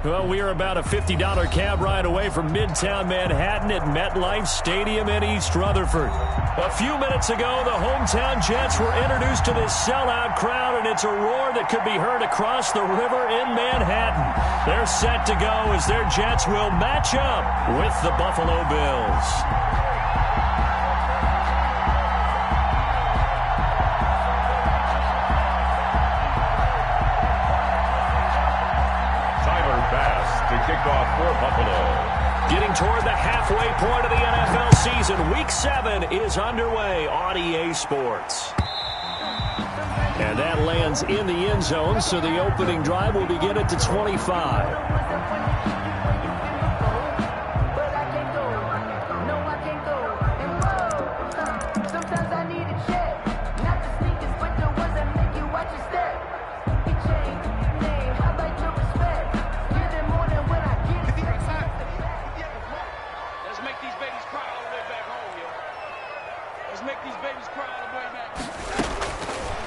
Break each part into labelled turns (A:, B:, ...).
A: Well, we are about a $50 cab ride away from Midtown Manhattan at MetLife Stadium in East Rutherford. A few minutes ago, the hometown Jets were introduced to this sellout crowd, and it's a roar that could be heard across the river in Manhattan. They're set to go as their Jets will match up with the Buffalo Bills.
B: Kickoff for Buffalo.
A: Getting toward the halfway point of the NFL season, Week 7 is underway on EA Sports. And that lands in the end zone, so the opening drive will begin at the 25.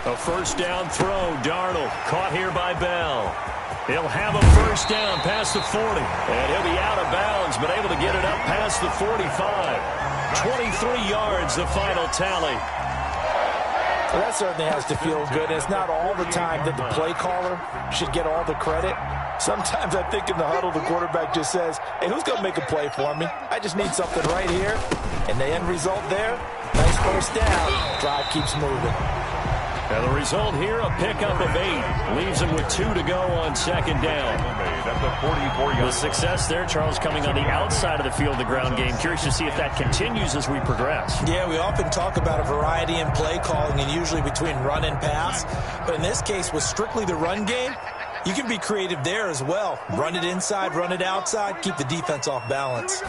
A: A first down throw, Darnold caught here by Bell. He'll have a first down past the 40. And he'll be out of bounds, but able to get it up past the 45. 23 yards, the final tally.
C: Well, that certainly has to feel good. It's not all the time that the play caller should get all the credit. Sometimes I think in the huddle, the quarterback just says, hey, who's going to make a play for me? I just need something right here. And the end result there, nice first down. Drive keeps moving.
A: And the result here, a pickup of 8. Leaves him with 2 to go on second down. The success there, Charles, coming on the outside of the field, the ground game. Curious to see if that continues as we progress.
D: Yeah, we often talk about a variety in play calling and usually between run and pass. But in this case, with strictly the run game, you can be creative there as well. Run it inside, run it outside, keep the defense off balance.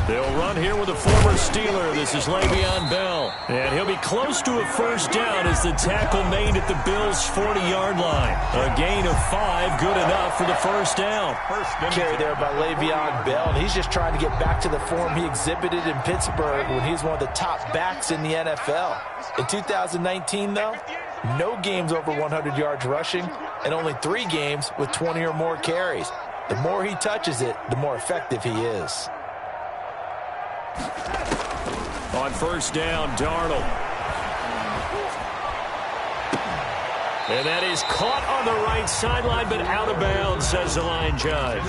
A: They'll run here with a former Steeler. This is Le'Veon Bell. And he'll be close to a first down as the tackle made at the Bills' 40-yard line. A gain of 5, good enough for the first down.
C: Carry there by Le'Veon Bell. And he's just trying to get back to the form he exhibited in Pittsburgh when he was one of the top backs in the NFL. In 2019, though, no games over 100 yards rushing and only 3 games with 20 or more carries. The more he touches it, the more effective he is.
A: On first down, Darnold. And that is caught on the right sideline, but out of bounds, says the line judge.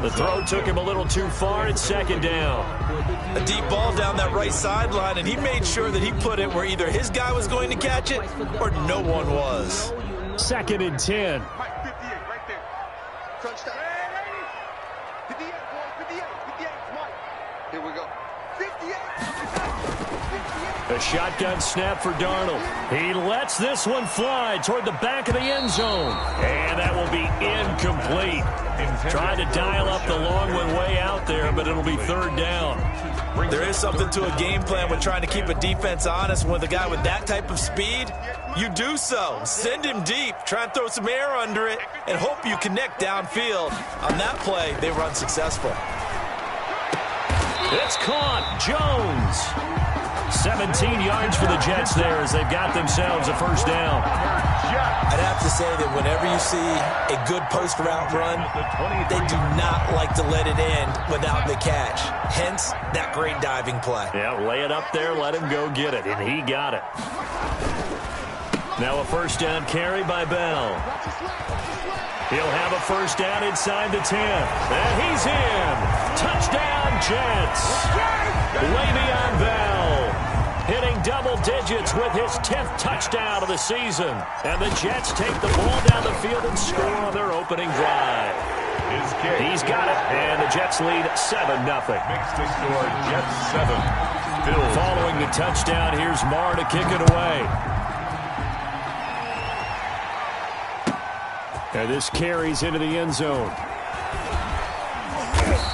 A: The throw took him a little too far. It's second down.
D: A deep ball down that right sideline, and he made sure that he put it where either his guy was going to catch it or no one was.
A: Second and 10.
E: Here we go.
A: A shotgun snap for Darnold. He lets this one fly toward the back of the end zone. And that will be incomplete. Trying to dial up the long one way out there, but it'll be third down.
D: There is something to a game plan with trying to keep a defense honest. With a guy with that type of speed, you do so. Send him deep, try and throw some air under it, and hope you connect downfield. On that play, they run successful.
A: It's caught. Jones. 17 yards for the Jets there as they've got themselves a first down.
D: I'd have to say that whenever you see a good post route run, they do not like to let it end without the catch. Hence, that great diving play.
A: Yeah, lay it up there, let him go get it, and he got it. Now a first down carry by Bell. He'll have a first down inside the 10. And he's in. Touchdown, Jets. Le'Veon Bell hitting double digits with his 10th touchdown of the season. And the Jets take the ball down the field and score on their opening drive. He's got it, and the Jets lead 7-0.
B: Makes the score Jets 7. Bills.
A: Following the touchdown, here's Marr to kick it away. And this carries into the end zone.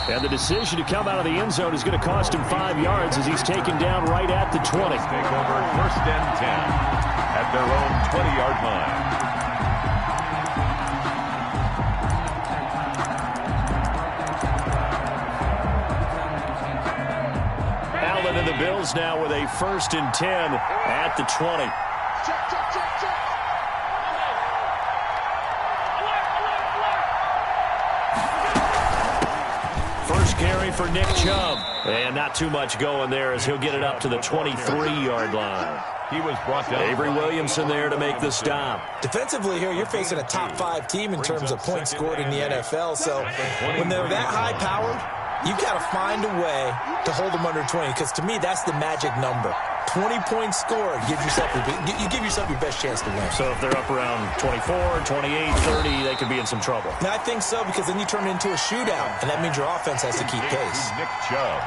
A: And the decision to come out of the end zone is going to cost him 5 yards as he's taken down right at the 20.
B: Take over first and 10 at their own 20-yard line.
A: Allen and the Bills now with a first and 10 at the 20.
E: Check.
A: carry for Nick Chubb. And not too much going there as he'll get it up to the 23-yard line.
B: He was brought down.
A: Avery Williamson there to make the stop.
C: Defensively here, you're facing a top-5 team in terms of points scored in the NFL. So when they're that high-powered, you've got to find a way to hold them under 20, because to me, that's the magic number. 20 points scored, you give yourself your best chance to win.
A: So if they're up around 24, 28, 30, they could be in some trouble.
C: And I think so, because then you turn it into a shootout, and that means your offense has to keep pace.
B: Nick Chubb.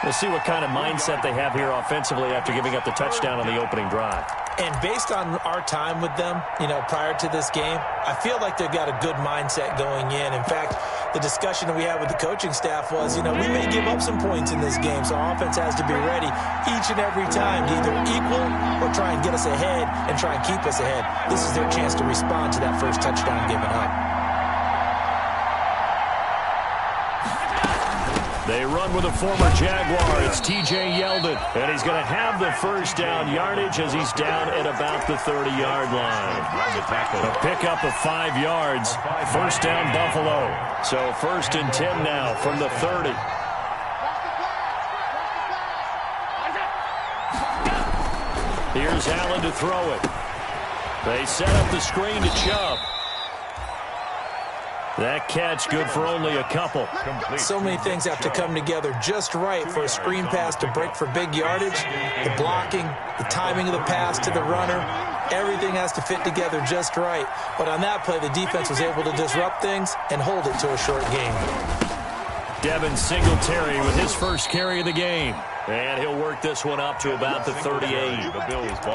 A: We'll see what kind of mindset they have here offensively after giving up the touchdown on the opening drive.
C: And based on our time with them, prior to this game, I feel like they've got a good mindset going in. In fact, the discussion that we had with the coaching staff was, we may give up some points in this game, so our offense has to be ready each and every time to either equal or try and get us ahead and try and keep us ahead. This is their chance to respond to that first touchdown given up.
A: They run with a former Jaguar. It's T.J. Yeldon, and he's going to have the first down yardage as he's down at about the 30-yard line. A pickup of 5 yards. First down, Buffalo. So 1st and 10 now from the 30. Here's Allen to throw it. They set up the screen to Chubb. That catch good for only a couple.
C: So many things have to come together just right for a screen pass to break for big yardage. The blocking, the timing of the pass to the runner, everything has to fit together just right. But on that play, the defense was able to disrupt things and hold it to a short game.
A: Devin Singletary with his first carry of the game. And he'll work this one up to about the 38.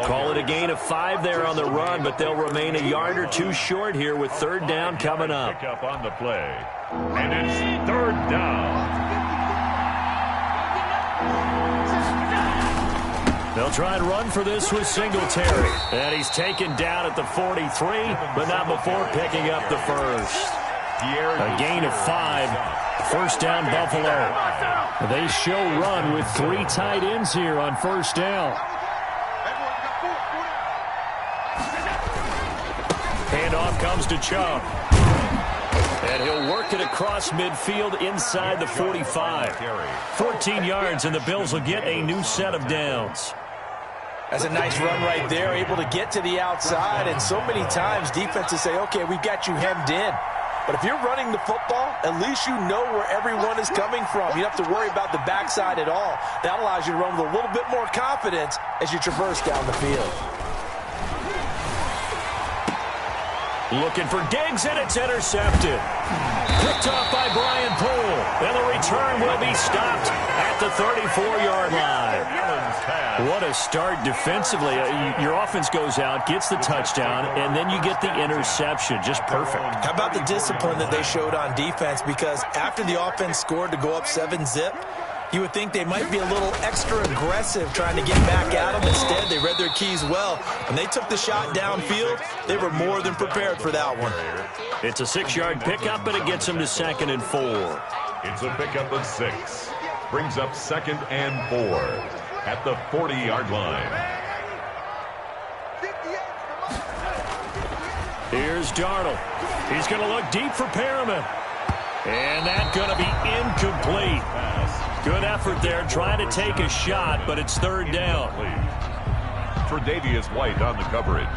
A: Call it a gain of 5 there on the run, but they'll remain a yard or 2 short here with 3rd down coming up.
B: Pick up on the play. And it's 3rd down.
A: They'll try and run for this with Singletary. And he's taken down at the 43, but not before picking up the first. A gain of 5. 1st down, Buffalo. They show run with 3 tight ends here on 1st down. Handoff comes to Chubb. And he'll work it across midfield inside the 45. 14 yards, and the Bills will get a new set of downs.
C: That's a nice run right there, able to get to the outside. And so many times defenses say, okay, we've got you hemmed in. But if you're running the football, at least you know where everyone is coming from. You don't have to worry about the backside at all. That allows you to run with a little bit more confidence as you traverse down the field.
A: Looking for Diggs, and it's intercepted. Picked off by Brian Poole. And the return will be stopped at the 34-yard line. What a start defensively. Your offense goes out, gets the touchdown, and then you get the interception. Just perfect.
C: How about the discipline that they showed on defense? Because after the offense scored to go up 7-zip, you would think they might be a little extra aggressive trying to get back at them. Instead, they read their keys well. When they took the shot downfield, they were more than prepared for that one.
A: It's a 6-yard pickup, but it gets them to 2nd and 4.
B: It's a pickup of 6. Brings up 2nd and 4 at the 40-yard line.
A: Here's Darnold. He's going to look deep for Perriman. And that's going to be incomplete. Good effort there trying to take a shot, but it's 3rd down.
B: Tre'Davious White on the coverage.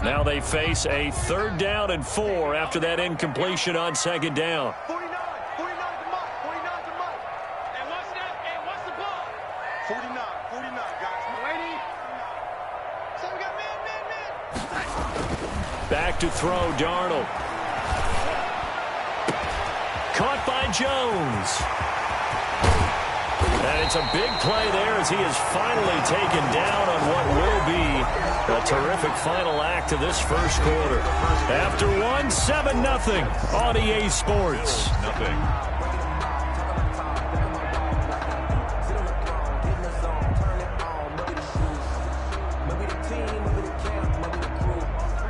A: Now they face a 3rd down and 4 after that incompletion on 2nd down.
E: 49 to Mike. And what's the ball? 49, guys. Waiting. So we got man.
A: Back to throw, Darnold. Caught by Jones. And it's a big play there as he is finally taken down on what will be a terrific final act of this first quarter. After 7-0 on EA Sports.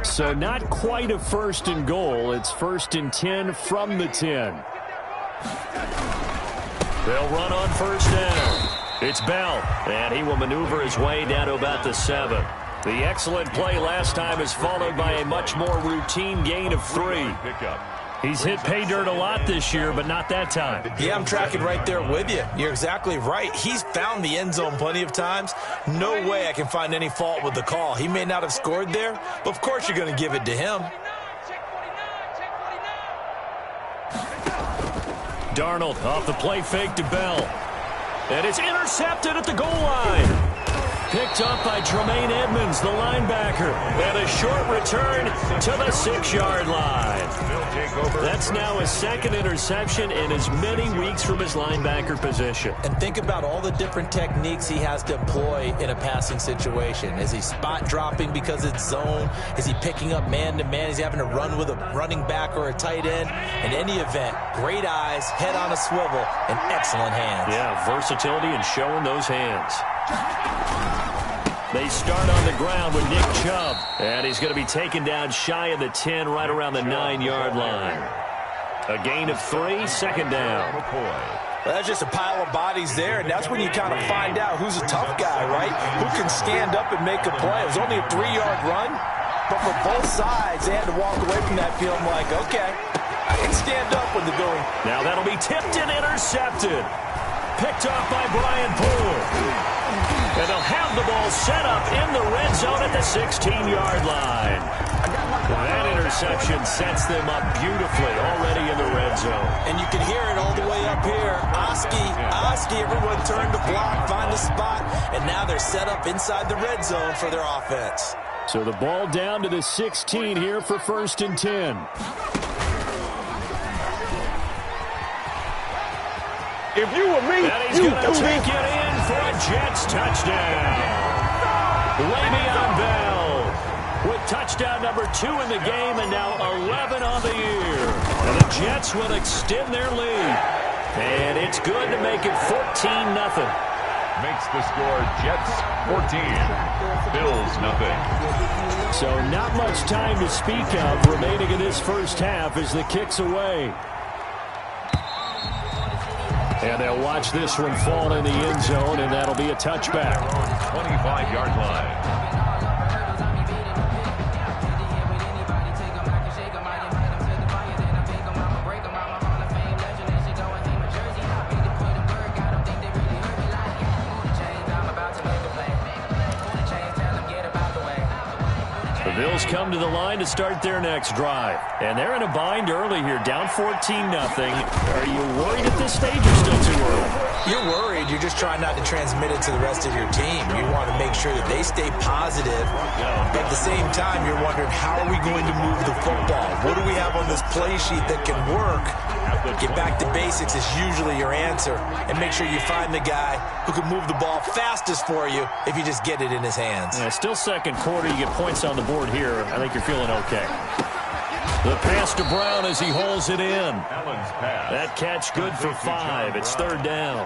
A: So not quite a 1st and goal. It's 1st and 10 from the 10. They'll run on 1st down. It's Bell, and he will maneuver his way down to about the 7. The excellent play last time is followed by a much more routine gain of 3. He's hit pay dirt a lot this year, but not that time.
C: Yeah, I'm tracking right there with you. You're exactly right. He's found the end zone plenty of times. No way I can find any fault with the call. He may not have scored there, but of course you're going to give it to him.
A: Darnold off the play fake to Bell. And it's intercepted at the goal line. Picked up by Tremaine Edmonds, the linebacker. And a short return to the 6-yard line. That's now his second interception in as many weeks from his linebacker position.
C: And think about all the different techniques he has to employ in a passing situation. Is he spot dropping because it's zone? Is he picking up man-to-man? Is he having to run with a running back or a tight end? In any event, great eyes, head on a swivel, and excellent hands.
A: Yeah, versatility and showing those hands. They start on the ground with Nick Chubb. And he's going to be taken down shy of the 10, right around the 9-yard line. A gain of 3, second down.
C: Well, that's just a pile of bodies there, and that's when you kind of find out who's a tough guy, right? Who can stand up and make a play. It was only a 3-yard run, but for both sides, they had to walk away from that feeling like, okay, I can stand up when they're going.
A: Now that'll be tipped and intercepted. Picked off by Brian Poole. And they'll have the ball set up in the red zone at the 16-yard line. That interception sets them up beautifully already in the red zone.
C: And you can hear it all the way up here. Oski, everyone turned to block, find a spot, and now they're set up inside the red zone for their offense.
A: So the ball down to the 16 here for 1st and 10.
E: If you were me,
A: and he's going to take it in for a Jets touchdown. Le'Veon Bell with touchdown number 2 in the game and now 11 on the year. And the Jets will extend their lead. And it's good to make it 14-0.
B: Makes the score Jets 14, Bills nothing.
A: So not much time to speak of remaining in this first half as the kick's away. And they'll watch this one fall in the end zone, and that'll be a touchback.
B: 25-yard line.
A: The Bills come to the line to start their next drive. And they're in a bind early here, down 14-0. Are you worried at this stage or still too early?
C: You're worried. You're just trying not to transmit it to the rest of your team. You want to make sure that they stay positive. But at the same time, you're wondering, how are we going to move the football? What do we have on this play sheet that can work? Get back to basics is usually your answer. And make sure you find the guy who can move the ball fastest for you if you just get it in his hands.
A: Yeah, still second quarter. You get points on the board here. I think you're feeling okay. The pass to Brown as he holds it in. That catch good for 5. It's 3rd down.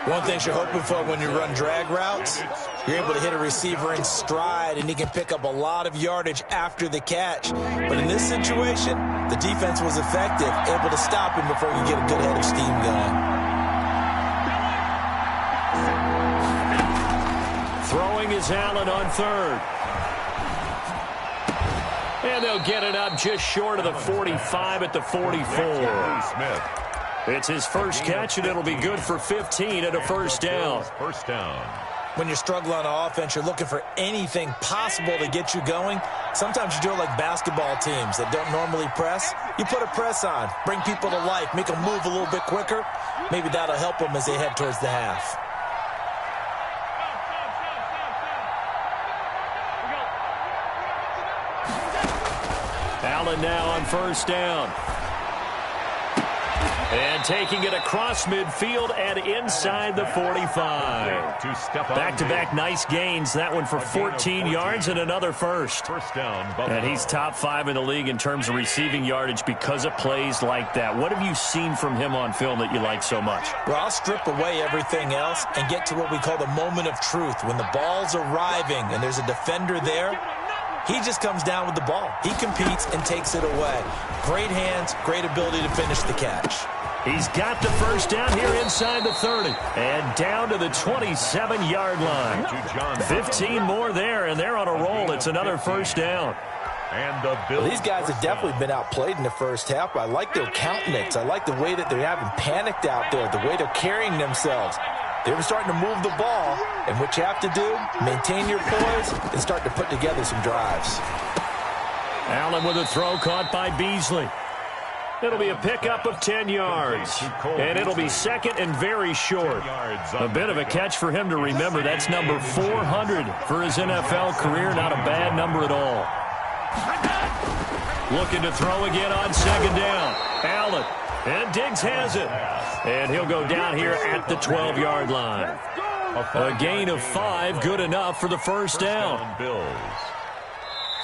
C: One thing you're hoping for when you run drag routes, you're able to hit a receiver in stride, and he can pick up a lot of yardage after the catch. But in this situation, the defense was effective, able to stop him before he get a good head of steam going.
A: Throwing is Allen on 3rd. And they'll get it up just short of the 45 at the 44. It's his first catch, and it'll be good for 15 at a first down.
B: First down.
C: When you're struggling on offense, you're looking for anything possible to get you going. Sometimes you do it like basketball teams that don't normally press. You put a press on, bring people to life, make them move a little bit quicker. Maybe that'll help them as they head towards the half.
A: Allen now on first down. And taking it across midfield and inside the 45. Back-to-back nice gains. That one for 14 yards and another first.
B: First down.
A: And he's top 5 in the league in terms of receiving yardage because of plays like that. What have you seen from him on film that you like so much?
C: Well, I'll strip away everything else and get to what we call the moment of truth. When the ball's arriving and there's a defender there, he just comes down with the ball. He competes and takes it away. Great hands, great ability to finish the catch.
A: He's got the first down here inside the 30. And down to the 27-yard line. 15 more there, and they're on a roll. It's another first down.
B: And the Bills.
C: Well, these guys have definitely been outplayed in the first half, but I like their countenance. I like the way that they haven't panicked out there, the way they're carrying themselves. They're starting to move the ball, and what you have to do, maintain your poise and start to put together some drives.
A: Allen with a throw caught by Beasley. It'll be a pickup of 10 yards, and it'll be second and very short. A bit of a catch for him to remember. That's number 400 for his NFL career. Not a bad number at all. Looking to throw again on second down. Allen, and Diggs has it. And he'll go down here at the 12-yard line. A gain of 5, good enough for the first down.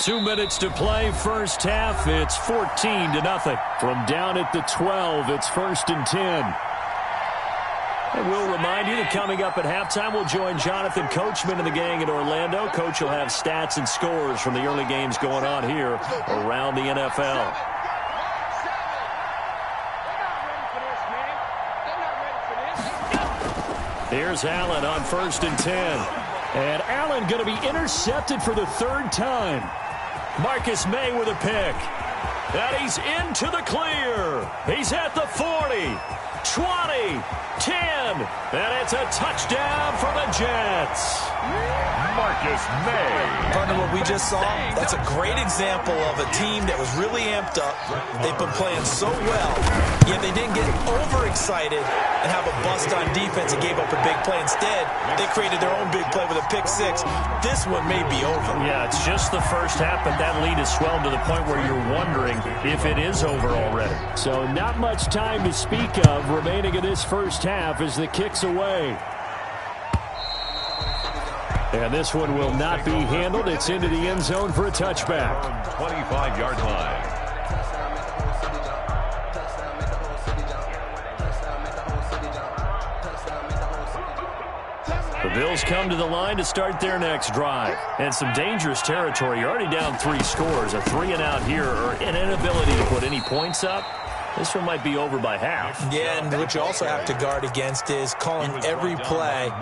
A: 2 minutes to play, first half. It's 14-0. From down at the 12, it's 1st and 10. And we'll remind you that coming up at halftime, we'll join Jonathan Coachman and the gang in Orlando. Coach will have stats and scores from the early games going on here around the NFL. Here's Allen on 1st and 10. And Allen going to be intercepted for the 3rd time. Marcus May with a pick. And he's into the clear. He's at the 40, 20, 10. And it's a touchdown for the Jets.
B: Marcus May.
D: Partner, what we just saw, that's a great example of a team that was really amped up. They've been playing so well, yet they didn't get overexcited and have a bust on defense and gave up a big play. Instead, they created their own big play with a pick 6. This one may be over.
A: Yeah, it's just the first half, but that lead has swelled to the point where you're wondering if it is over already. So not much time to speak of remaining in this first half as the kick's away. And this one will not be handled. It's into the end zone for a touchback.
B: 25-yard line.
A: The Bills come to the line to start their next drive. And some dangerous territory. You're already down 3 scores. A 3-and-out here, or an inability to put any points up. This one might be over by half.
C: Yeah, and what you also have to guard against is calling every play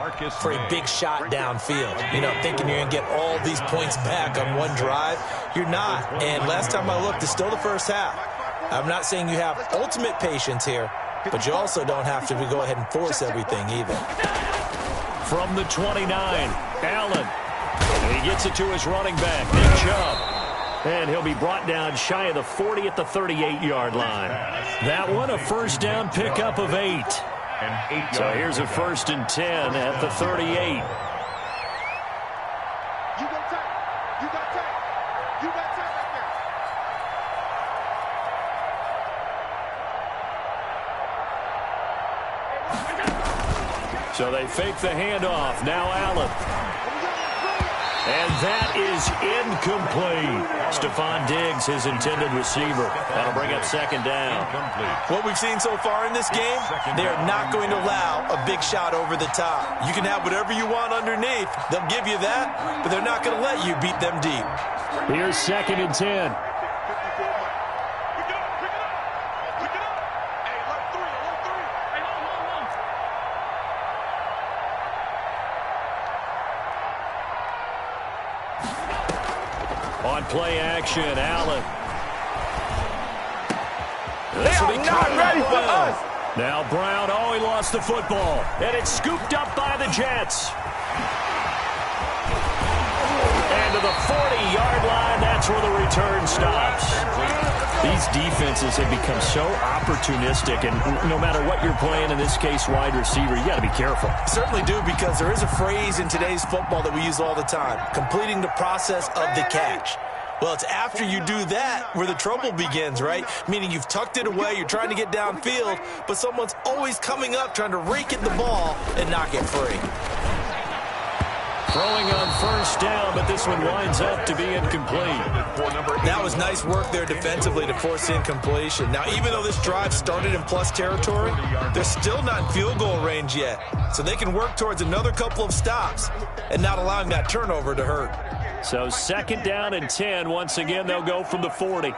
C: for a big shot downfield. You know, thinking you're going to get all these points back on one drive. You're not. And last time I looked, it's still the first half. I'm not saying you have ultimate patience here, but you also don't have to go ahead and force everything either.
A: From the 29, Allen. And he gets it to his running back, Nick Chubb. And he'll be brought down shy of the 40 at the 38-yard line. That one, a first down pickup of 8. So here's a 1st and 10 at the 38. So they fake the handoff. Now Allen. And that is incomplete. Stephon Diggs, his intended receiver. That'll bring up second down.
D: What we've seen so far in this game, they are not going to allow a big shot over the top. You can have whatever you want underneath. They'll give you that, but they're not going to let you beat them deep.
A: Here's 2nd and 10. On play action, Allen.
E: They are not ready for us.
A: Now Brown, oh, he lost the football. And it's scooped up by the Jets. And to the 40-yard line, that's where the return stops. These defenses have become so opportunistic, and no matter what you're playing, in this case, wide receiver, you got to be careful.
D: Certainly do, because there is a phrase in today's football that we use all the time, completing the process of the catch. Well, it's after you do that where the trouble begins, right? Meaning you've tucked it away, you're trying to get downfield, but someone's always coming up trying to rake at the ball and knock it free.
A: Throwing on first down, but this one winds up to be incomplete.
D: That was nice work there defensively to force the incompletion. Now, even though this drive started in plus territory, they're still not in field goal range yet. So they can work towards another couple of stops and not allowing that turnover to hurt.
A: So 2nd down and 10. Once again, they'll go from the 40.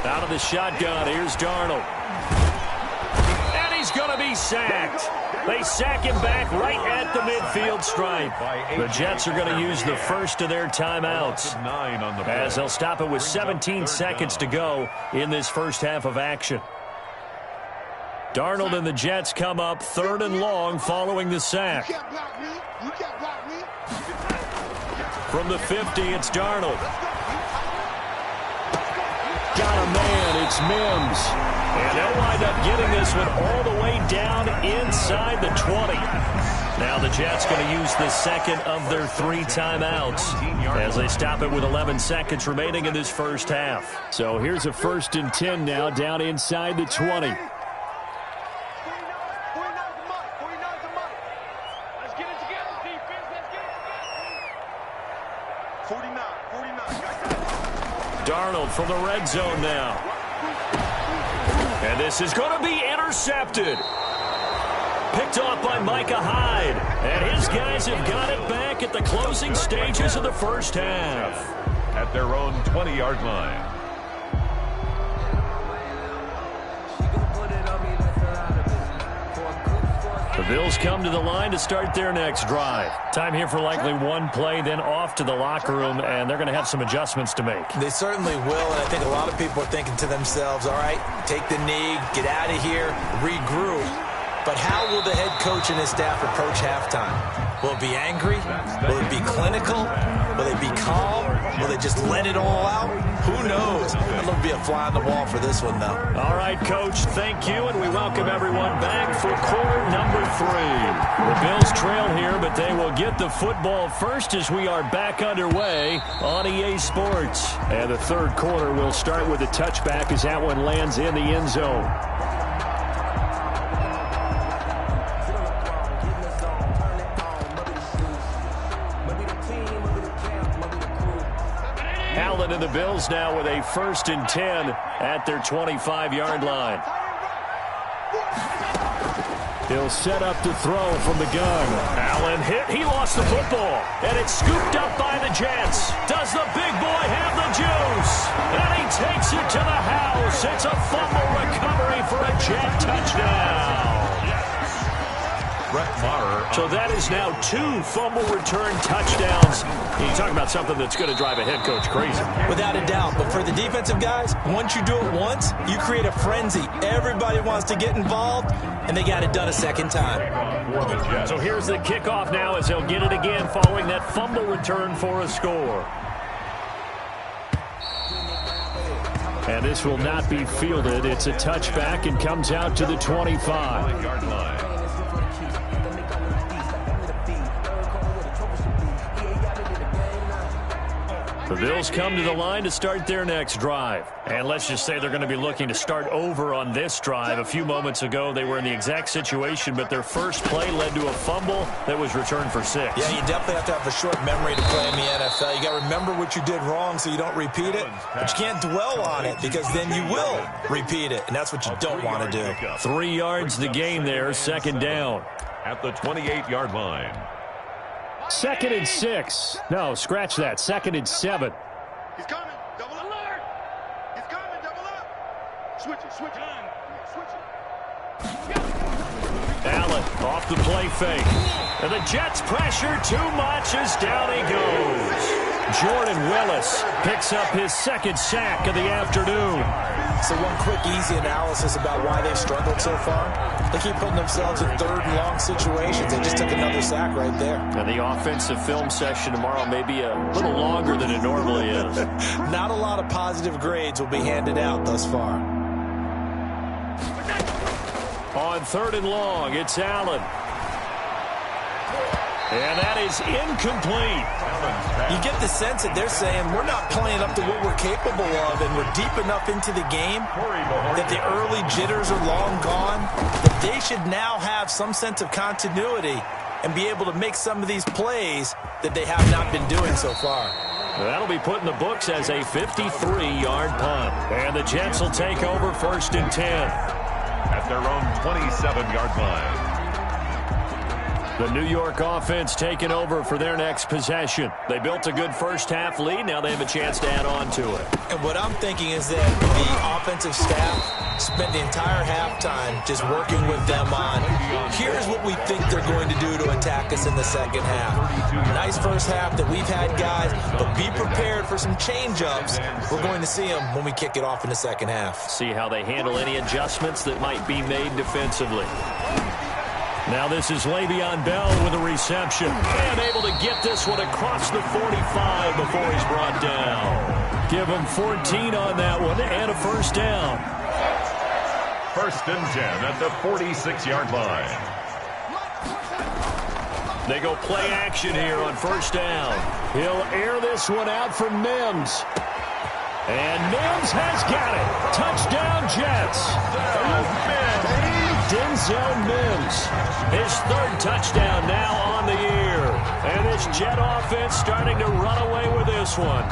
A: Out of the shotgun, here's Darnold. he's sacked. They sack him back right at the midfield stripe. The Jets are going to use the first of their timeouts, as they'll stop it with 17 seconds to go in this first half of action. Darnold and the Jets come up 3rd and long following the sack. From the 50, it's Darnold. Got a man, it's Mims. And they'll wind up getting this one all the way down inside the 20. Now the Jets going to use the second of their 3 timeouts as they stop it with 11 seconds remaining in this first half. So here's a 1st and 10 now down inside the 20. Darnold from the red zone now. And this is going to be intercepted. Picked off by Micah Hyde. And his guys have got it back at the closing stages of the first half.
B: At their own 20-yard line.
A: The Bills come to the line to start their next drive. Time here for likely one play, then off to the locker room, and they're going to have some adjustments to make.
C: They certainly will, and I think a lot of people are thinking to themselves, all right, take the knee, get out of here, regroup. But how will the head coach and his staff approach halftime? Will it be angry? Will it be clinical? Will they be calm? Will they just let it all out? Who knows? I'd love to be a fly on the wall for this one, though.
A: All right, Coach, thank you, and we welcome everyone back for quarter number 3. The Bills trail here, but they will get the football first as we are back underway on EA Sports. And the 3rd quarter will start with a touchback as that one lands in the end zone. Allen and the Bills now with a 1st and 10 at their 25-yard line. He'll set up to throw from the gun. Allen hit. He lost the football. And it's scooped up by the Jets. Does the big boy have the juice? And he takes it to the house. It's a fumble recovery for a Jet touchdown. So that is now 2 fumble return touchdowns. You talk about something that's going to drive a head coach crazy. Without a doubt. But for the defensive guys, once you do it once, you create a frenzy. Everybody wants to get involved, and they got it done a second time. So here's the kickoff now as they'll get it again following that fumble return for a score. And this will not be fielded. It's a touchback and comes out to the 25-yard line. The Bills come to the line to start their next drive. And let's just say they're going to be looking to start over on this drive. A few moments ago, they were in the exact situation, but their first play led to a fumble that was returned for 6.
C: Yeah, you definitely have to have a short memory to play in the NFL. You got to remember what you did wrong so you don't repeat it. But you can't dwell on it because then you will repeat it, and that's what you don't want to do.
A: 3 yards the gain there, 2nd down.
B: At the 28-yard line.
A: 2nd and 6. No, scratch that. 2nd and 7.
E: He's coming. Double alert. He's coming. Double up. Switch it. Switch it. Switch it.
A: Allen off the play fake. And the Jets pressure too much as down he goes. Jordan Willis picks up his 2nd sack of the afternoon.
C: So one quick, easy analysis about why they've struggled so far. They keep putting themselves in 3rd and long situations. They just took another sack right there.
A: And the offensive film session tomorrow may be a little longer than it normally is.
C: Not a lot of positive grades will be handed out thus far.
A: On 3rd and long, it's Allen. And that is incomplete.
C: You get the sense that they're saying we're not playing up to what we're capable of, and we're deep enough into the game that the early jitters are long gone, that they should now have some sense of continuity and be able to make some of these plays that they have not been doing so far.
A: That'll be put in the books as a 53-yard punt. And the Jets will take over 1st and 10.
B: At their own 27-yard line.
A: The New York offense taking over for their next possession. They built a good first-half lead. Now they have a chance to add on to it.
D: And what I'm thinking is that the offensive staff spent the entire halftime just working with them on, here's what we think they're going to do to attack us in the second half. Nice first half that we've had, guys, but be prepared for some change-ups. We're going to see them when we kick it off in the second half.
A: See how they handle any adjustments that might be made defensively. Now this is Le'Veon Bell with a reception. And able to get this one across the 45 before he's brought down. Give him 14 on that one and a first down.
B: 1st and 10 at the 46-yard line.
A: They go play action here on first down. He'll air this one out for Mims. And Mims has got it. Touchdown, Jets. Denzel Mims, his 3rd touchdown now on the year. And this Jet offense starting to run away with this one.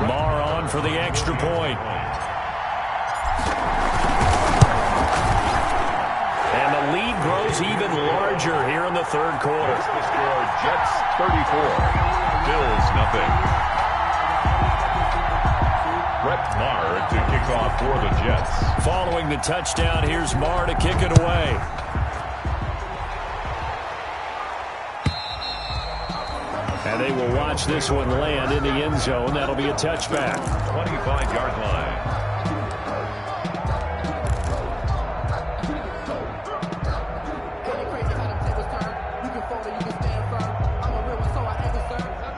A: Marr on for the extra point. And the lead grows even larger here in the 3rd quarter.
B: The score, Jets 34, Bills nothing. Brett Marr to kick off for the Jets.
A: Following the touchdown, here's Marr to kick it away. And they will watch this one land in the end zone. That'll be a touchback.
B: 25-yard line.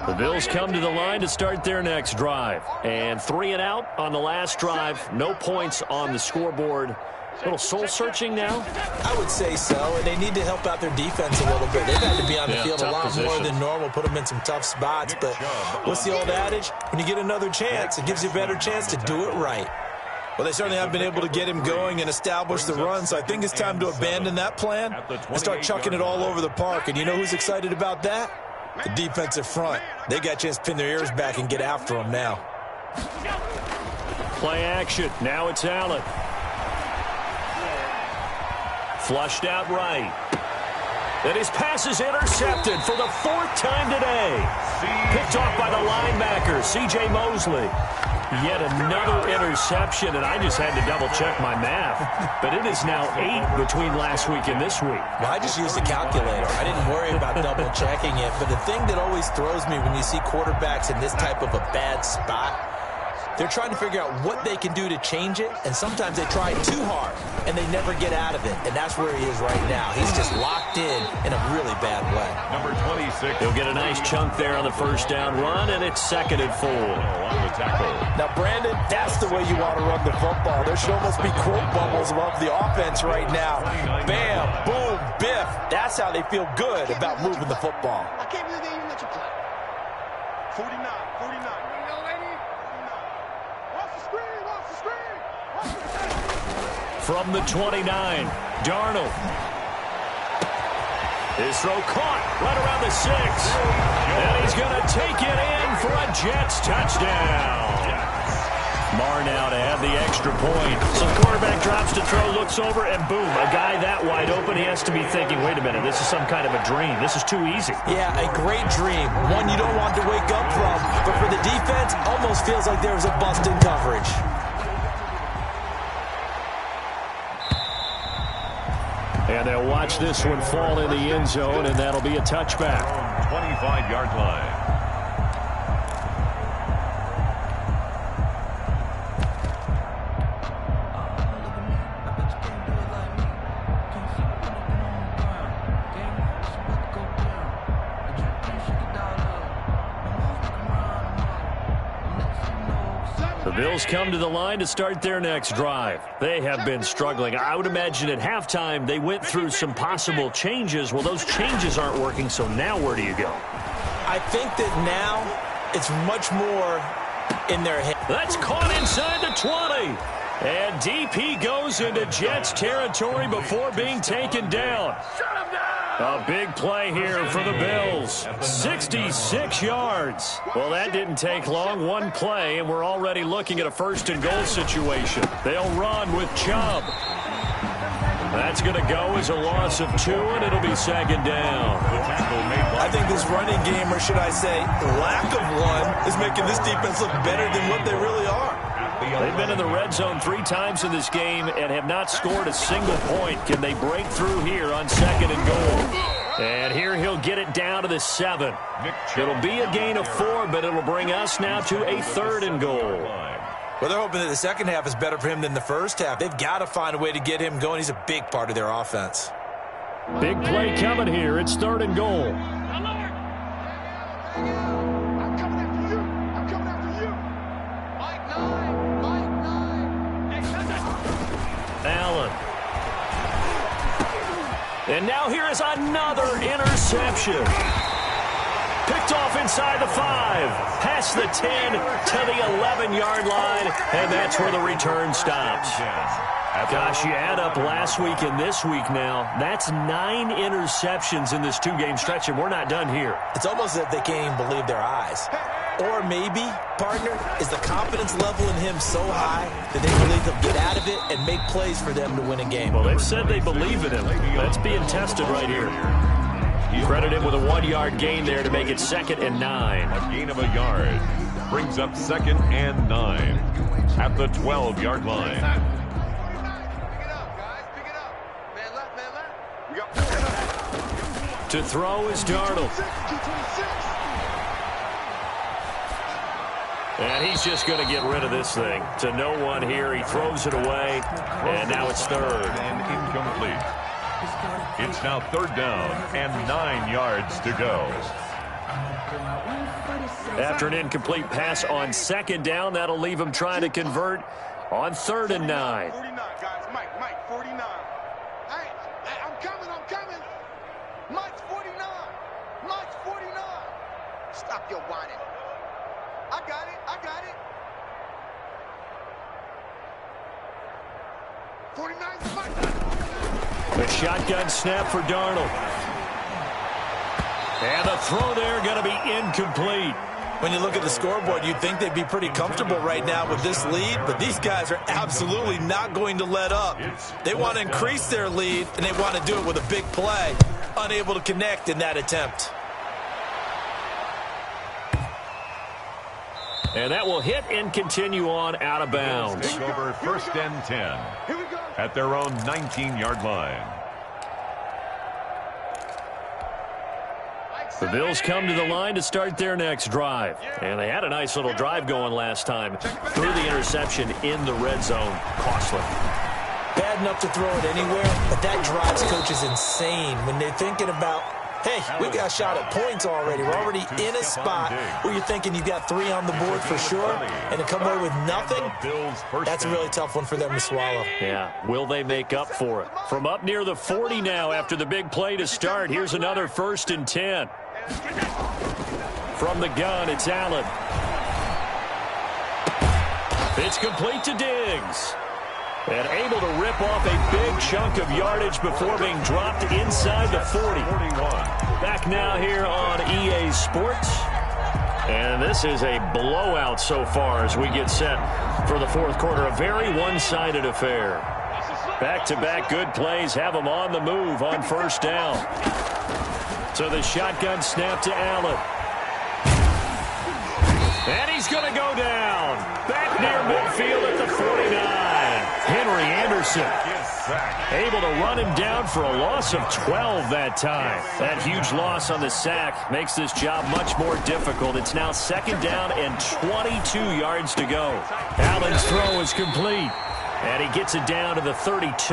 A: The Bills come to the line to start their next drive. And 3 and out on the last drive. No points on the scoreboard. A little soul-searching now?
D: I would say so, and they need to help out their defense a little bit. They've had to be on the field a lot more than normal, put them in some tough spots. But what's the old adage? When you get another chance, it gives you a better chance to do it right. Well, they certainly have been able to get him going and establish the run, so I think it's time to abandon that plan and start chucking it all over the park. And you know who's excited about that? The defensive front. They got a chance to pin their ears back and get after him now.
A: Play action. Now it's Allen. Flushed out right. And his pass is intercepted for the 4th time today. Picked off by the linebacker, C.J. Mosley. Yet another interception, and I just had to double-check my math. But it is now 8 between last week and this week.
D: Well, I just used a calculator. I didn't worry about double-checking it. But the thing that always throws me when you see quarterbacks in this type of a bad spot, they're trying to figure out what they can do to change it, and sometimes they try too hard, and they never get out of it. And that's where he is right now. He's just locked in a really bad way.
B: Number 26.
A: He'll get a nice chunk there on the first down run, and it's 2nd and 4.
B: On the tackle.
C: Now, Brandon, that's the way you want to run the football. There should almost be quote bubbles above the offense right now. Bam, boom, biff. That's how they feel good about moving the football.
E: I can't believe they even let you play. 49.
A: From the 29, Darnold. His throw caught right around the 6. And he's going to take it in for a Jets touchdown. Marr now to have the extra point. So the quarterback drops to throw, looks over, and boom, a guy that wide open, he has to be thinking, wait a minute, this is some kind of a dream. This is too easy.
D: Yeah, a great dream. One you don't want to wake up from. But for the defense, almost feels like there was a bust in coverage.
A: And they'll watch this one fall in the end zone, and that'll be a touchback.
B: 25-yard line.
A: The Bills come to the line to start their next drive. They have been struggling. I would imagine at halftime they went through some possible changes. Well, those changes aren't working, so now where do you go?
D: I think that now it's much more in their head.
A: That's caught inside the 20. And DP goes into Jets territory before being taken down. A big play here for the Bills. 66 yards. Well, that didn't take long. One play, and we're already looking at a 1st and goal situation. They'll run with Chubb. That's going to go as a loss of 2, and it'll be second down.
D: I think this running game, or should I say lack of one, is making this defense look better than what they really are.
A: They've been in the red zone 3 times in this game and have not scored a single point. Can they break through here on second and goal? And here he'll get it down to the 7. It'll be a gain of 4, but it'll bring us now to a 3rd and goal.
D: Well, they're hoping that the second half is better for him than the first half. They've got to find a way to get him going. He's a big part of their offense.
A: Big play coming here. It's 3rd and goal.
E: I'm coming after you. I'm coming after you. Mike 9.
A: Allen. And now here is another interception. Picked off inside the 5, past the 10 to the 11-yard line, and that's where the return stops. Gosh, you add up last week and this week now, that's 9 interceptions in this 2-game stretch, and we're not done here.
C: It's almost as if they can't even believe their eyes. Or maybe, partner, is the confidence level in him so high that they believe he'll get out of it and make plays for them to win a game.
A: Well, they've said they believe in him. That's being tested right here. Credit him with a 1-yard gain there to make it 2nd and 9.
B: A gain of a yard brings up 2nd and 9 at the 12-yard line.
E: Pick it up, guys. Pick it up. Man left, man left. We got
A: To throw is Darnold.
E: 226.
A: And he's just going to get rid of this thing. To no one here. He throws it away, and now it's 3rd.
B: And incomplete. It's now 3rd down and 9 yards to go.
A: After an incomplete pass on 2nd down, that'll leave him trying to convert on 3rd and 9.
E: 49, guys. Mike, 49. Hey, I'm coming. Mike's 49. Mike's 49. Stop your whining. I got it. 49's Mike.
A: The shotgun snap for Darnold. And the throw there going to be incomplete.
D: When you look at the scoreboard, you'd think they'd be pretty comfortable right now with this lead, but these guys are absolutely not going to let up. They want to increase their lead, and they want to do it with a big play. Unable to connect in that attempt.
A: And that will hit and continue on out of bounds.
B: Take over 1st and 10 at their own 19-yard line.
A: The Bills come to the line to start their next drive. And they had a nice little drive going last time. Threw the interception in the red zone. Costly.
C: Bad enough to throw it anywhere, but that drives coaches insane when they're thinking about, hey, we got shot at points already. We're already in a spot where you're thinking you've got 3 on the board for sure, and to come away with nothing, that's a really tough one for them to swallow.
A: Yeah, will they make up for it? From up near the 40 now after the big play to start, here's another 1st and 10. From the gun, it's Allen. It's complete to Diggs. And able to rip off a big chunk of yardage before being dropped inside the 40. Back now here on EA Sports. And this is a blowout so far as we get set for the 4th quarter. A very one-sided affair. Back-to-back good plays have them on the move on 1st down. So the shotgun snap to Allen. And he's going to go down. Back near midfield at the 49. Henry Anderson able to run him down for a loss of 12 that time. That huge loss on the sack makes this job much more difficult. It's now 2nd down and 22 yards to go. Allen's throw is complete. And he gets it down to the 32.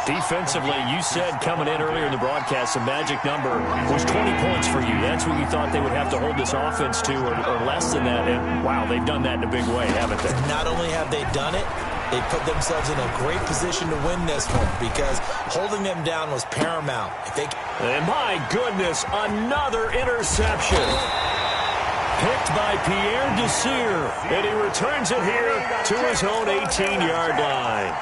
A: Defensively, you said coming in earlier in the broadcast, the magic number was 20 points for you. That's what you thought they would have to hold this offense to, or less than that. And, wow, they've done that in a big way, haven't they?
C: Not only have they done it, they put themselves in a great position to win this one because holding them down was paramount.
A: And my goodness, another interception. Picked by Pierre Desir, and he returns it here to his own 18-yard line.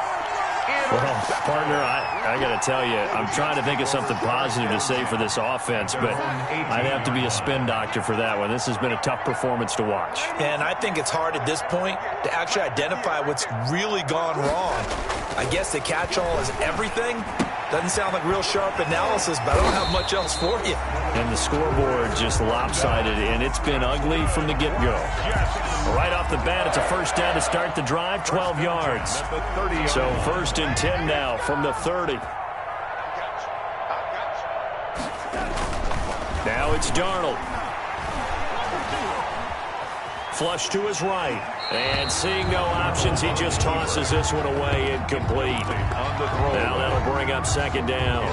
A: Well, partner, I got to tell you, I'm trying to think of something positive to say for this offense, but I'd have to be a spin doctor for that one. This has been a tough performance to watch.
C: And I think it's hard at this point to actually identify what's really gone wrong.
D: I guess the catch-all is everything. Doesn't sound like real sharp analysis, but I don't have much else for you.
A: And the scoreboard just lopsided, and it's been ugly from the get-go. Right off the bat, it's a first down to start the drive, 12 yards. So 1st and 10 now from the 30. Now it's Darnold. Flush to his right. And seeing no options, he just tosses this one away, incomplete. Now that'll bring up 2nd down.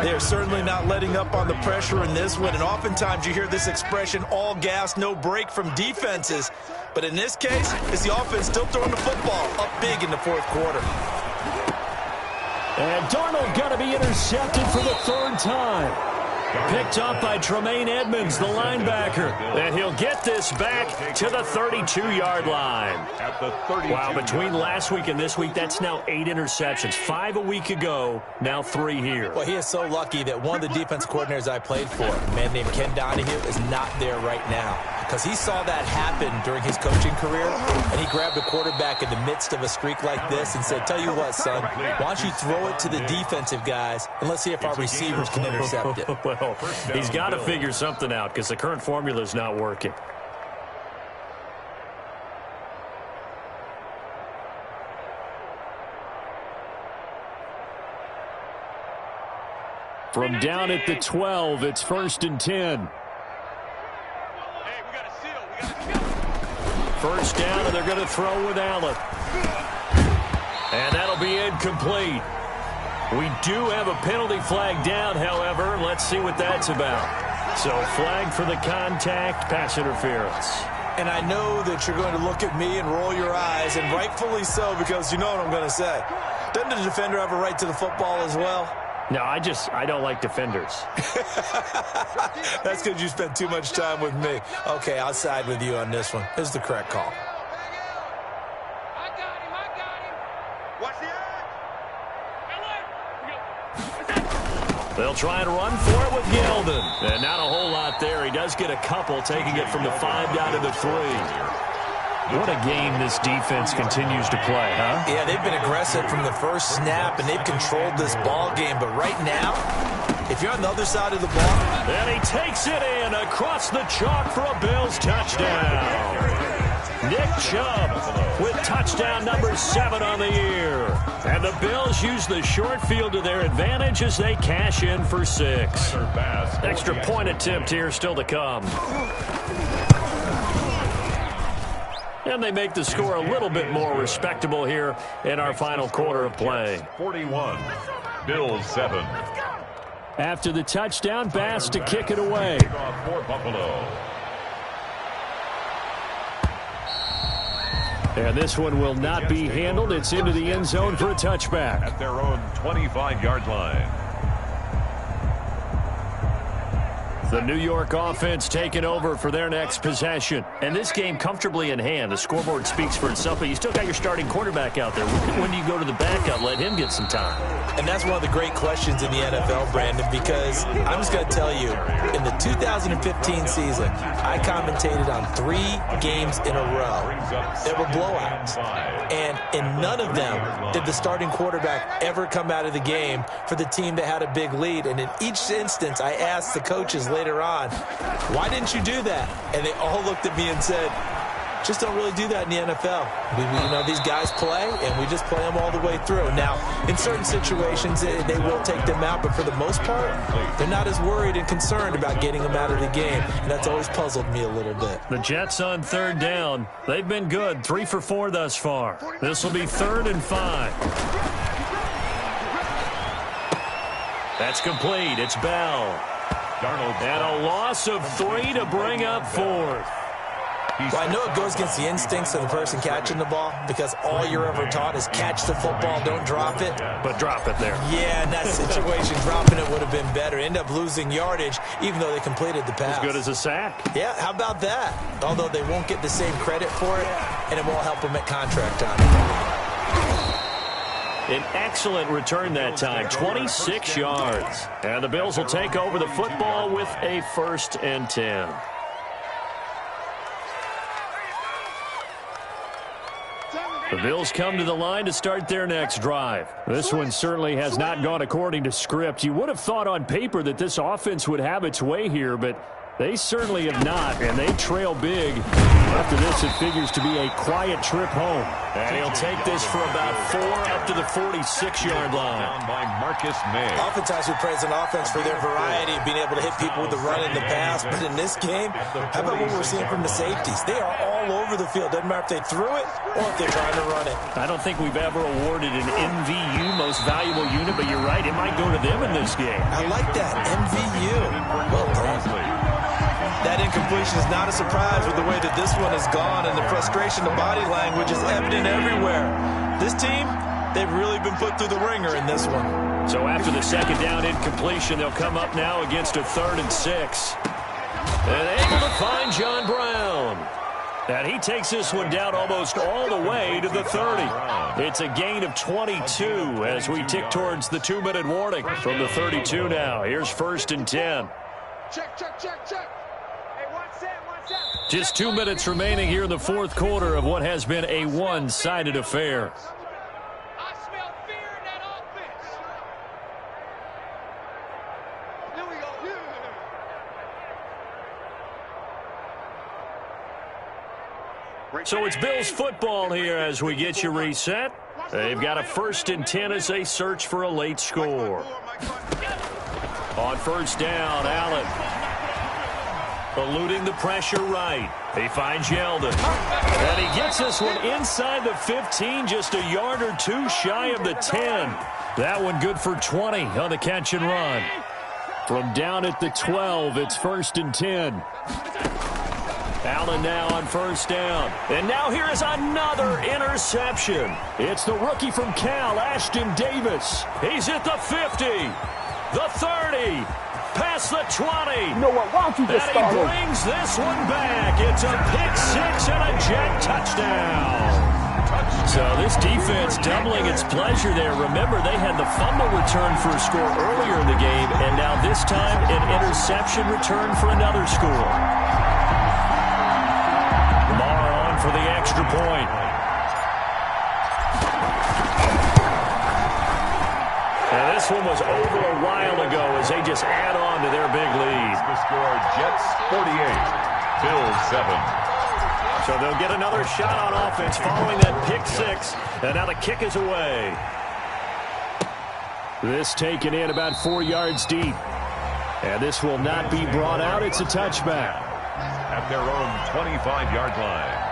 D: They're certainly not letting up on the pressure in this one, and oftentimes you hear this expression, all gas, no break from defenses. But in this case, it's the offense still throwing the football up big in the 4th quarter.
A: And Darnold got to be intercepted for the 3rd time. Picked up by Tremaine Edmonds, the linebacker. And he'll get this back to the 32-yard line. Wow, between last week and this week, that's now 8 interceptions. 5 a week ago, now 3 here.
C: Well, he is so lucky that one of the defense coordinators I played for, a man named Ken Donahue, is not there right now. Because he saw that happen during his coaching career, and he grabbed a quarterback in the midst of a streak like this and said, tell you what, son, why don't you throw it to the defensive guys, and let's see if our receivers can intercept it.
A: Well, he's got to figure something out because the current formula is not working. From down at the 12, it's 1st and 10. First down, and they're going to throw with Allen. And that'll be incomplete. We do have a penalty flag down, however. Let's see what that's about. So flag for the contact, pass interference.
D: And I know that you're going to look at me and roll your eyes, and rightfully so, because you know what I'm going to say. Doesn't the defender have a right to the football as well?
A: No, I don't like defenders.
D: That's because you spent too much time with me. Okay, I'll side with you on this one. This is the correct call.
E: I got him. Watch the edge.
A: They'll try and run for it with Yeldon. And not a whole lot there. He does get a couple, taking it from the 5 down to the 3. What a game this defense continues to play, huh?
C: Yeah, they've been aggressive from the first snap, and they've controlled this ball game. But right now, if you're on the other side of the ball...
A: And he takes it in across the chalk for a Bills touchdown. Nick Chubb with touchdown number 7 on the year. And the Bills use the short field to their advantage as they cash in for 6. Extra point attempt here still to come. And they make the score a little bit more respectable here in our final quarter of play.
B: 41, Bills 7.
A: After the touchdown, Bass to kick it away.
B: For Buffalo.
A: And this one will not be handled. It's into the end zone for a touchback.
B: At their own 25-yard line.
A: The New York offense taking over for their next possession. And this game comfortably in hand. The scoreboard speaks for itself, but you still got your starting quarterback out there. When do you go to the backup, let him get some time?
C: And that's one of the great questions in the NFL, Brandon, because I'm just going to tell you, in the 2015 season, I commentated on 3 games in a row that were blowouts. And in none of them did the starting quarterback ever come out of the game for the team that had a big lead. And in each instance, I asked the coaches later on, why didn't you do that? And they all looked at me and said, just don't really do that in the NFL. You know, these guys play, and we just play them all the way through. Now, in certain situations, they will take them out, but for the most part, they're not as worried and concerned about getting them out of the game, and that's always puzzled me a little bit.
A: The Jets on 3rd down. They've been good, 3 for 4 thus far. This will be 3rd and 5. That's complete. It's Bell. And a loss of 3 to bring up 4th.
C: Well, I know it goes against the instincts of the person catching the ball because all you're ever taught is catch the football, don't drop it.
A: But drop it there.
C: Yeah, in that situation, dropping it would have been better. End up losing yardage, even though they completed the pass.
A: As good as a sack.
C: Yeah, how about that? Although they won't get the same credit for it, and it won't help them at contract time.
A: An excellent return that time, 26 yards. And the Bills will take over the football with a 1st and 10. The Bills come to the line to start their next drive. This one certainly has not gone according to script. You would have thought on paper that this offense would have its way here, but they certainly have not, and they trail big. After this, it figures to be a quiet trip home. And he'll take this for about 4 up to the 46-yard line.
B: Down by Marcus May.
C: Oftentimes we praise an offense for their variety of being able to hit people with the run and the pass. But in this game, how about what we're seeing from the safeties? They are all over the field. Doesn't matter if they threw it or if they're trying to run it.
A: I don't think we've ever awarded an MVU, most valuable unit, but you're right, it might go to them in this game.
C: I like that, MVU. Well done. That incompletion is not a surprise with the way that this one has gone, and the frustration, the body language is evident everywhere. This team, they've really been put through the ringer in this one.
A: So after the second down incompletion, they'll come up now against a 3rd and 6. And able to find John Brown. And he takes this one down almost all the way to the 30. It's a gain of 22 as we tick towards the 2-minute warning from the 32 now. Here's 1st and 10.
E: Check, check, check, check.
A: Just 2 minutes remaining here in the 4th quarter of what has been a one-sided affair.
E: I smell fear in that offense. Here we go.
A: So it's Bills football here as we get you reset. They've got a 1st and 10 as they search for a late score. On 1st down, Allen. Eluding the pressure right. He finds Yeldon. And he gets this one inside the 15, just a yard or two shy of the 10. That one good for 20 on the catch and run. From down at the 12, it's 1st and 10. Allen now on 1st down. And now here is another interception. It's the rookie from Cal, Ashton Davis. He's at the 50, the 30. Past the 20.
F: You know what? Why don't you just
A: start? And he brings this one back. It's a pick 6 and a jet touchdown. So this defense doubling its pleasure there. Remember, they had the fumble return for a score earlier in the game, and now this time an interception return for another score. Lamar on for the extra point. And this one was over a while ago as they just add on to their big lead.
B: The score, Jets 48, Bills 7.
A: So they'll get another shot on offense following that pick 6. And now the kick is away. This taken in about 4 yards deep. And this will not be brought out. It's a touchback.
B: At their own 25-yard line.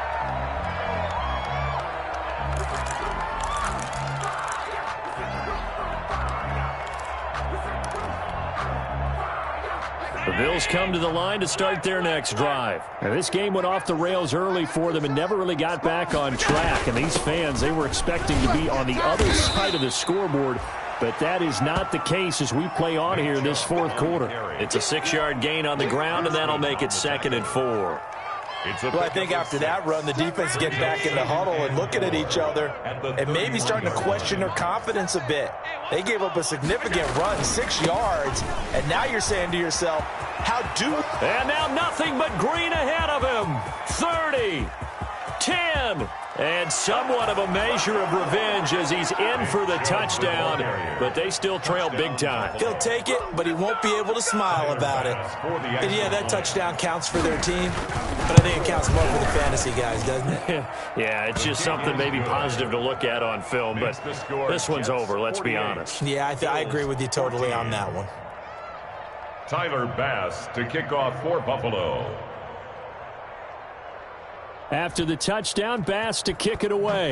A: The Bills come to the line to start their next drive. Now, this game went off the rails early for them and never really got back on track. And these fans, they were expecting to be on the other side of the scoreboard. But that is not the case as we play on here in this 4th quarter. It's a 6-yard gain on the ground, and that'll make it 2nd and 4.
C: Well, I think after that run, the defense getting back in the huddle and looking at each other and maybe starting to question their confidence a bit. They gave up a significant run, 6 yards, and now you're saying to yourself, how do...
A: And now nothing but green ahead of him. 30, 10, and somewhat of a measure of revenge as he's in for the touchdown, but they still trail big time.
C: He'll take it, but he won't be able to smile about it. And yeah, that touchdown counts for their team, but I think it counts more for the fantasy guys, doesn't it?
A: Yeah, it's just something maybe positive to look at on film, but this one's over, let's be honest.
C: Yeah, I agree with you totally on that one.
B: Tyler Bass to kick off for Buffalo.
A: After the touchdown, Bass to kick it away.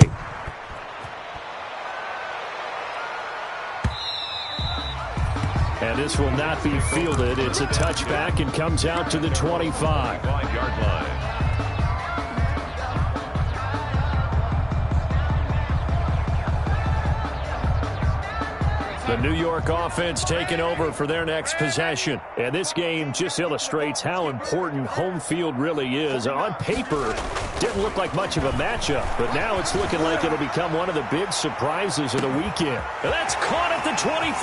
A: And this will not be fielded. It's a touchback and comes out to the 25.
B: 5-yard line.
A: The New York offense taking over for their next possession. And this game just illustrates how important home field really is. On paper, didn't look like much of a matchup, but now it's looking like it'll become one of the big surprises of the weekend. And that's caught at the 25.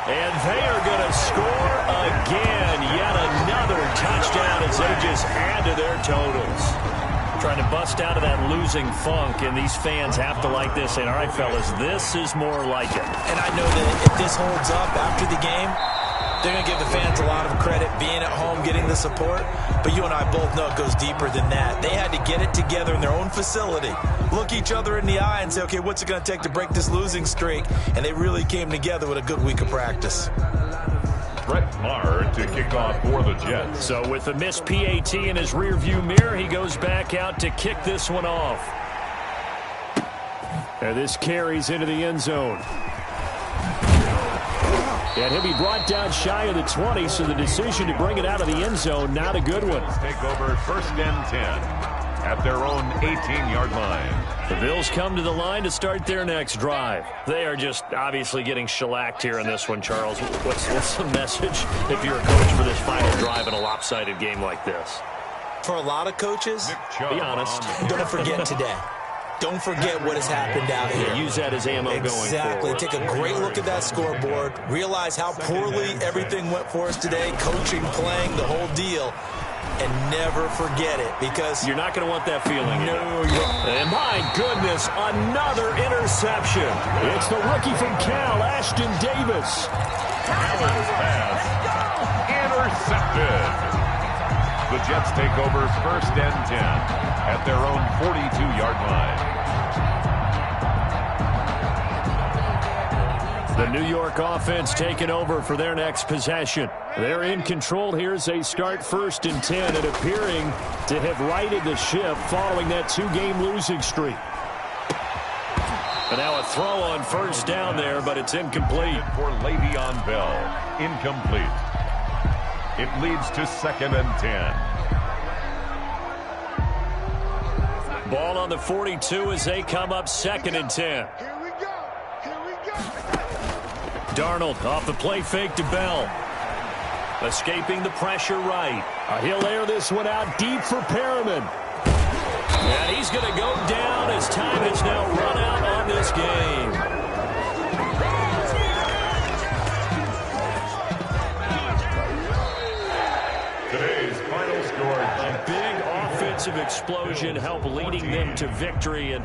A: And they are going to score again. Yet another touchdown as they just add to their totals. Trying to bust out of that losing funk, and these fans have to like this. And all right, fellas, this is more like it.
D: And I know that if this holds up after the game, they're going to give the fans a lot of credit being at home, getting the support. But you and I both know it goes deeper than that. They had to get it together in their own facility, look each other in the eye and say, okay, what's it going to take to break this losing streak? And they really came together with a good week of practice.
B: Brett Maher to kick off for the Jets.
A: So with the missed PAT in his rearview mirror, he goes back out to kick this one off. And this carries into the end zone. And he'll be brought down shy of the 20, so the decision to bring it out of the end zone, not a good one.
B: Take over 1st and 10 at their own 18-yard line.
A: The Bills come to the line to start their next drive. They are just obviously getting shellacked here in this one, Charles. What's the message if you're a coach for this final drive in a lopsided game like this?
D: For a lot of coaches,
A: be honest,
D: don't forget today. Don't forget what has happened out here.
A: Use that as ammo going forward.
D: Exactly. Take a great look at that scoreboard. Realize how poorly everything went for us today. Coaching, playing, the whole deal. And never forget it, because
A: you're not going to want that feeling.
D: No, you don't.
A: And my goodness, another interception. It's the rookie from Cal, Ashton Davis.
B: Allen's pass intercepted. The Jets take over 1st and 10 at their own 42-yard line.
A: The New York offense taking over for their next possession. They're in control here as they start 1st and 10 and appearing to have righted the ship following that 2-game losing streak. And now a throw on 1st down there, but it's incomplete.
B: For Le'Veon Bell, incomplete. It leads to 2nd and 10.
A: Ball on the 42 as they come up 2nd and 10.
E: Here we go. Here we go.
A: Darnold off the play fake to Bell. Escaping the pressure right. He'll air this one out deep for Perriman. And he's going to go down as time has now run out on this game.
B: Today's final score.
A: A big offensive explosion helped leading them to victory. And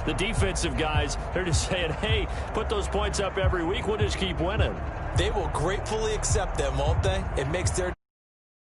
A: the defensive guys, they're just saying, hey, put those points up every week. We'll just keep winning.
D: They will gratefully accept them, won't they? It makes their